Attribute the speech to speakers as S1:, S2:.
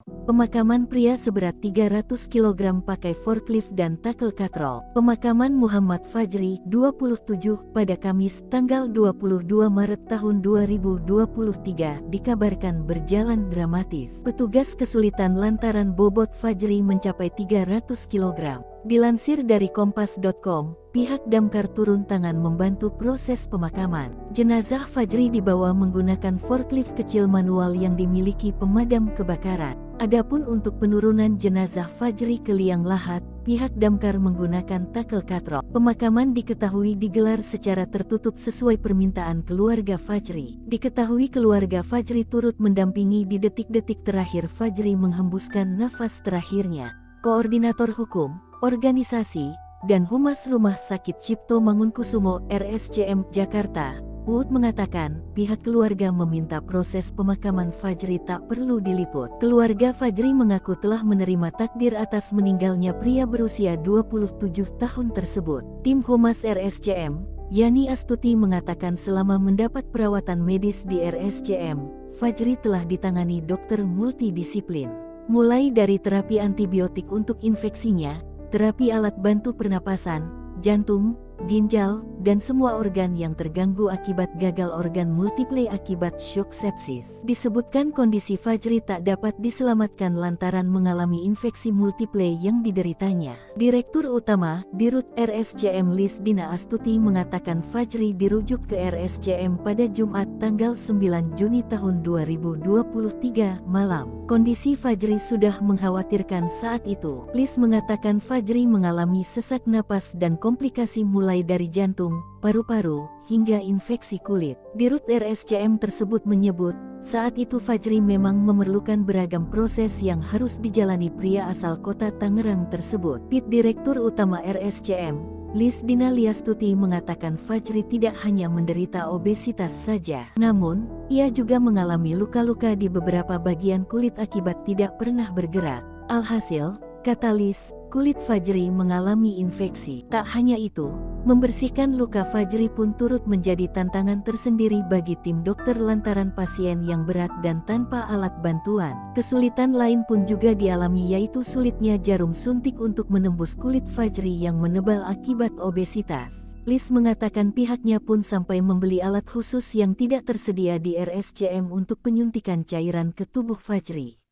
S1: Pemakaman pria seberat 300 kg pakai forklift dan tackle katrol. Pemakaman Muhammad Fajri, 27, pada Kamis, tanggal 22 Maret tahun 2023, dikabarkan berjalan dramatis. Petugas kesulitan lantaran bobot Fajri mencapai 300 kg. Dilansir dari kompas.com, pihak damkar turun tangan membantu proses pemakaman. Jenazah Fajri dibawa menggunakan forklift kecil manual yang dimiliki pemadam kebakaran. Adapun untuk penurunan jenazah Fajri ke liang lahat, pihak damkar menggunakan tackle katrol. Pemakaman diketahui digelar secara tertutup sesuai permintaan keluarga Fajri. Diketahui keluarga Fajri turut mendampingi di detik-detik terakhir Fajri menghembuskan nafas terakhirnya. Koordinator Hukum, Organisasi, dan Humas Rumah Sakit Cipto Mangunkusumo RSCM Jakarta, Uut mengatakan, pihak keluarga meminta proses pemakaman Fajri tak perlu diliput. Keluarga Fajri mengaku telah menerima takdir atas meninggalnya pria berusia 27 tahun tersebut. Tim Humas RSCM, Yani Astuti mengatakan selama mendapat perawatan medis di RSCM, Fajri telah ditangani dokter multidisiplin. Mulai dari terapi antibiotik untuk infeksinya, terapi alat bantu pernapasan, jantung, ginjal, dan semua organ yang terganggu akibat gagal organ multiple akibat shock sepsis. Disebutkan kondisi Fajri tak dapat diselamatkan lantaran mengalami infeksi multiple yang dideritanya. Direktur Utama, Dirut RSCM Lisdina Astuti mengatakan Fajri dirujuk ke RSCM pada Jumat tanggal 9 Juni tahun 2023 malam. Kondisi Fajri sudah mengkhawatirkan saat itu. Lis mengatakan Fajri mengalami sesak napas dan komplikasi mulai dari jantung, paru-paru, hingga infeksi kulit. Dirut RSCM tersebut menyebut, saat itu Fajri memang memerlukan beragam proses yang harus dijalani pria asal kota Tangerang tersebut. Direktur Utama RSCM, Lisdina Liastuti mengatakan Fajri tidak hanya menderita obesitas saja, namun, ia juga mengalami luka-luka di beberapa bagian kulit akibat tidak pernah bergerak. Alhasil, kata Lis, kulit Fajri mengalami infeksi. Tak hanya itu, membersihkan luka Fajri pun turut menjadi tantangan tersendiri bagi tim dokter lantaran pasien yang berat dan tanpa alat bantuan. Kesulitan lain pun juga dialami yaitu sulitnya jarum suntik untuk menembus kulit Fajri yang menebal akibat obesitas. Lis mengatakan pihaknya pun sampai membeli alat khusus yang tidak tersedia di RSCM untuk penyuntikan cairan ke tubuh Fajri.